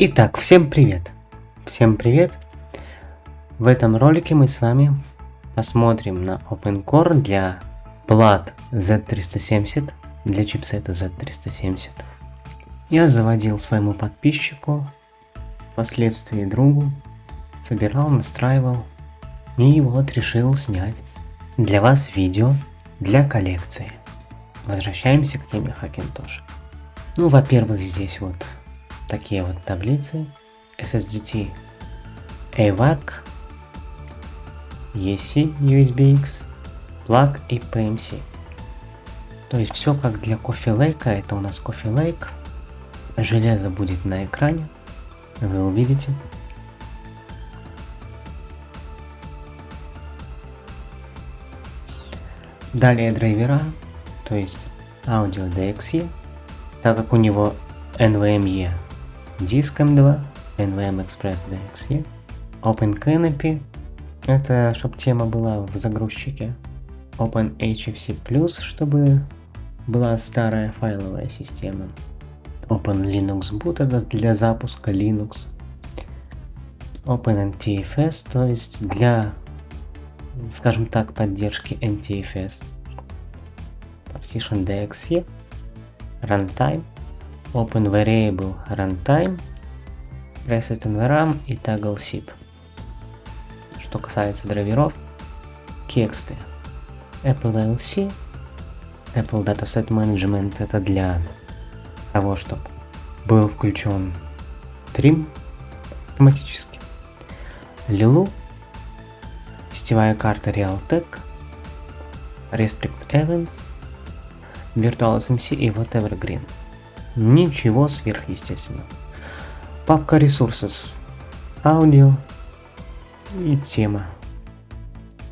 Итак, всем привет! Всем привет! В этом ролике мы с вами посмотрим на OpenCore для плат Z370, для чипсета Z370. Я заводил своему подписчику, впоследствии другу, собирал, настраивал и вот решил снять для вас видео для коллекции. Возвращаемся к теме Hackintosh. Ну, во-первых, здесь вот такие вот таблицы. SSDT AVAC, EC, USB-X, Plug и PMC. То есть все как для Coffee Lake. Это у нас Coffee Lake. Железо будет на экране. Вы увидите. Далее драйвера, то есть Audio DXE, так как у него NVMe Disk M2, NVMe Express DXE, OpenCanopy, это чтобы тема была в загрузчике, OpenHFC+, чтобы была старая файловая система, OpenLinux Boot, это для запуска Linux, OpenNTFS, то есть для, скажем так, поддержки NTFS, Partition DXE, Runtime, Open Variable Runtime, Reset NVRAM и Toggle SIP. Что касается драйверов, Kexte, Apple LC, Apple Dataset Management, это для того, чтобы был включен трим автоматически. Lilu, сетевая карта Realtek, Restrict Events, Virtual SMC и вот Evergreen. Ничего сверхъестественного. Папка Resources, аудио и тема.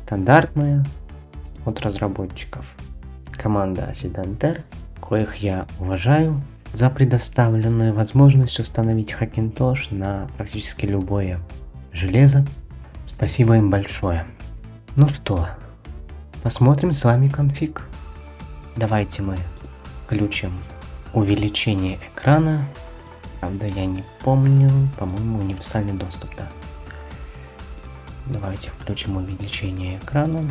Стандартная от разработчиков. Команда Acidanter, коих я уважаю за предоставленную возможность установить Hackintosh на практически любое железо. Спасибо им большое. Ну что, посмотрим с вами конфиг. Давайте мы включим увеличение экрана. Правда, я не помню, по-моему, универсальный доступ, да. Давайте включим увеличение экрана.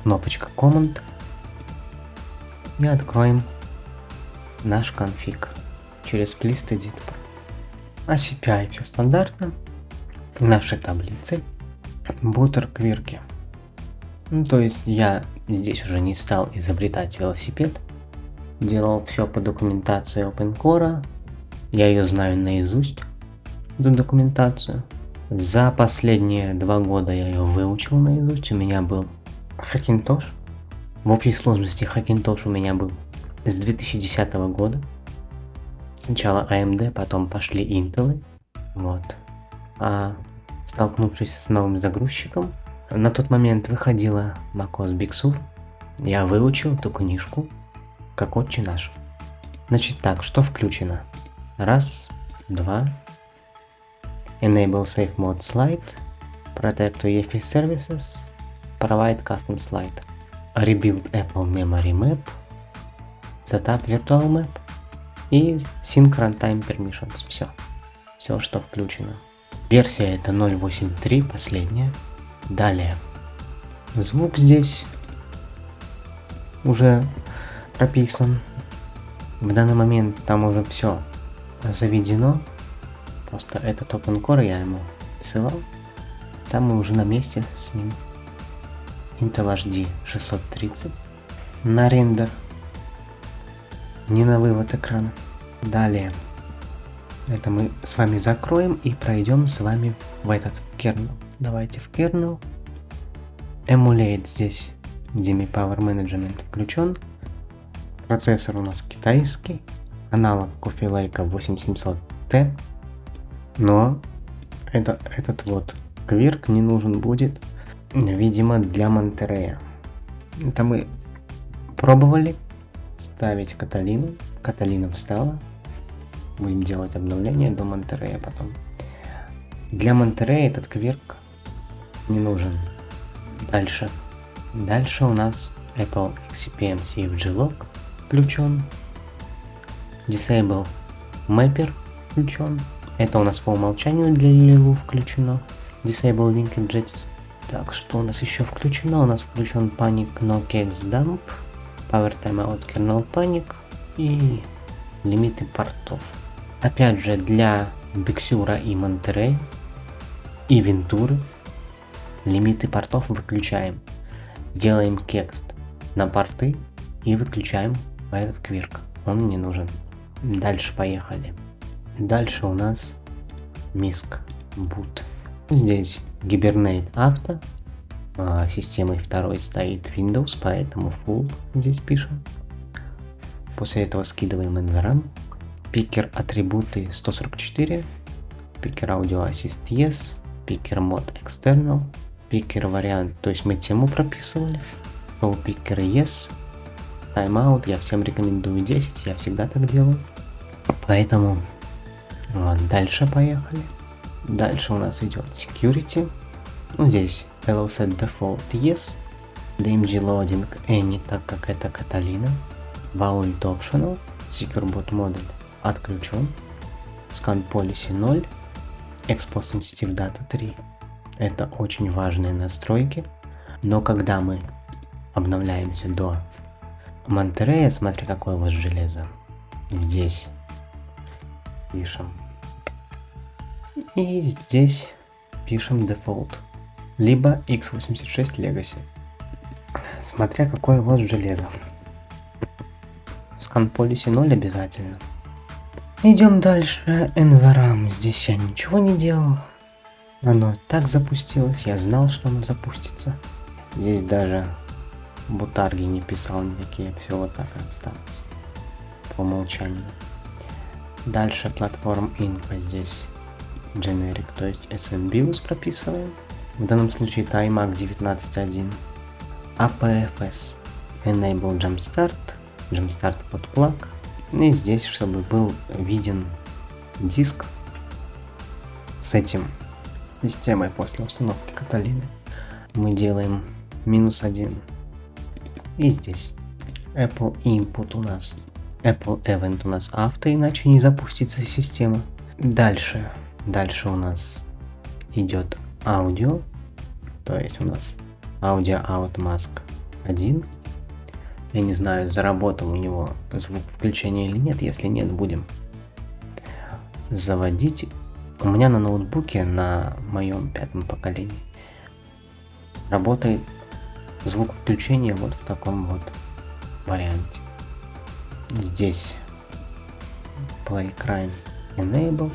Кнопочка Command. И откроем наш конфиг через List Editor. ACPI все стандартно. Наши таблицы. Бутерквирки. Ну, то есть я здесь уже не стал изобретать велосипед. Делал все по документации OpenCore. Я ее знаю наизусть, эту документацию. За последние 2 года я ее выучил наизусть. У меня был Hackintosh. В общей сложности Hackintosh у меня был с 2010 года. Сначала AMD, потом пошли Intel. Вот. А столкнувшись с новым загрузчиком, на тот момент выходила macOS Big Sur. Я выучил эту книжку как отче наш. Значит так, что включено? Раз, два. Enable Safe Mode Slide. Protect UEFI Services. Provide Custom Slide. Rebuild Apple Memory Map. Setup Virtual Map. И Sync Runtime Permissions. Все. Все, что включено. Версия это 0.8.3, последняя. Далее. Звук здесь уже прописан. В данный момент там уже все заведено. Просто этот OpenCore я ему ссылал. Там мы уже на месте с ним. Intel HD 630. На рендер. Не на вывод экрана. Далее. Это мы с вами закроем и пройдем с вами в этот kernel. Давайте в kernel. Emulate здесь DMI Power Management включен. Процессор у нас китайский. Аналог Coffee Lake 8700T. Но этот вот квирк не нужен будет, видимо, для Монтерея. Это мы пробовали ставить Каталину. Каталина встала. Будем делать обновление до Монтерея потом. Для Монтерея этот квирк не нужен. Дальше у нас Apple XCPM CFG Lock включен. Disable Mapper включен. Это у нас по умолчанию для Liliu включено. Disable Linked Jetties. Так, что у нас еще включено? У нас включен Panic No Kex Dump, Power Timeout Kernel Panic и лимиты портов. Опять же, для Биксюра и Монтерей и Вентуры лимиты портов выключаем. Делаем кекст на порты и выключаем этот квирк. Он не нужен. Дальше поехали. Дальше у нас Misc Boot. Здесь Hibernate Auto. Системой второй стоит Windows, поэтому Full здесь пишем. После этого скидываем NVRAM. Пикер атрибуты 144. Пикер Audio Assist Yes. Пикер Mod External. Пикер вариант, то есть мы тему прописывали. Show Picker Yes. Timeout я всем рекомендую 10, я всегда так делаю. Поэтому вот, дальше поехали. Дальше у нас идет Security. Ну, здесь Hello Set Default Yes. DMG Loading Any, так как это Каталина. Vault Optional. Secure Boot Model отключен. Scan Policy 0. Expo Sensitive Data 3. Это очень важные настройки. Но когда мы обновляемся до Монтерея, смотри, какое у вас железо. Здесь пишем. И здесь пишем Default. Либо x86 Legacy. Смотря какое у вас железо. Scan Policy 0 обязательно. Идем дальше. NVRAM. Здесь я ничего не делал. Оно так запустилось. Я знал, что оно запустится. Здесь даже бутарги не писал никакие. Все вот так осталось. По умолчанию. Дальше платформ Info. Здесь Generic, то есть SNBIOS прописываем. В данном случае TiMac 19.1. APFS. Enable Jumpstart. Jumpstart под plug. И здесь, чтобы был виден диск с этим системой после установки Каталины, мы делаем -1. И здесь Apple Input у нас, Apple Event у нас авто, иначе не запустится система. Дальше у нас идет аудио, то есть у нас Audio Out Mask 1. Я не знаю, заработал у него звук включения или нет. Если нет, будем заводить. У меня на ноутбуке, на моем 5-м поколении, работает звук включения вот в таком вот варианте. Здесь Play Crime Enable.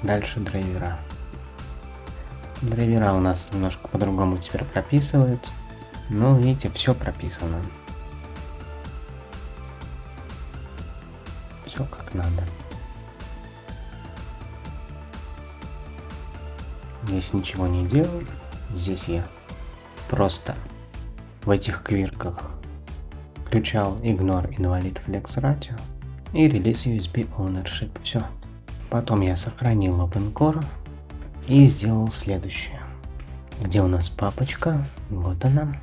Дальше драйвера. Драйвера у нас немножко по-другому теперь прописываются. Но видите, все прописано. Все как надо. Здесь ничего не делаю. Здесь я просто в этих квирках включал Ignore Invalid Flex Ratio и Release USB Ownership. Все. Потом я сохранил OpenCore и сделал следующее. Где у нас папочка? Вот она.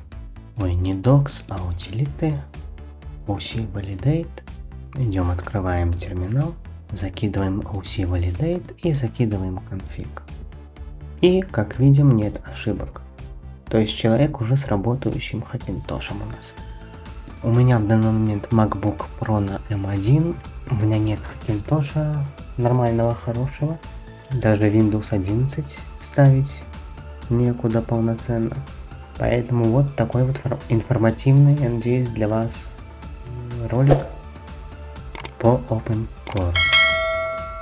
Ой, не Docs, а утилиты. OC Validate. Идем, открываем терминал, закидываем OC Validate и закидываем конфиг. И, как видим, нет ошибок. То есть человек уже с работающим Hackintosh у нас. У меня в данный момент MacBook Pro на M1. У меня нет Hackintosh нормального, хорошего. Даже Windows 11 ставить некуда полноценно. Поэтому вот такой вот информативный, надеюсь, для вас ролик по OpenCore.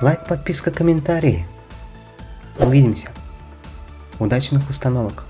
Лайк, подписка, комментарии. Увидимся. Удачных установок.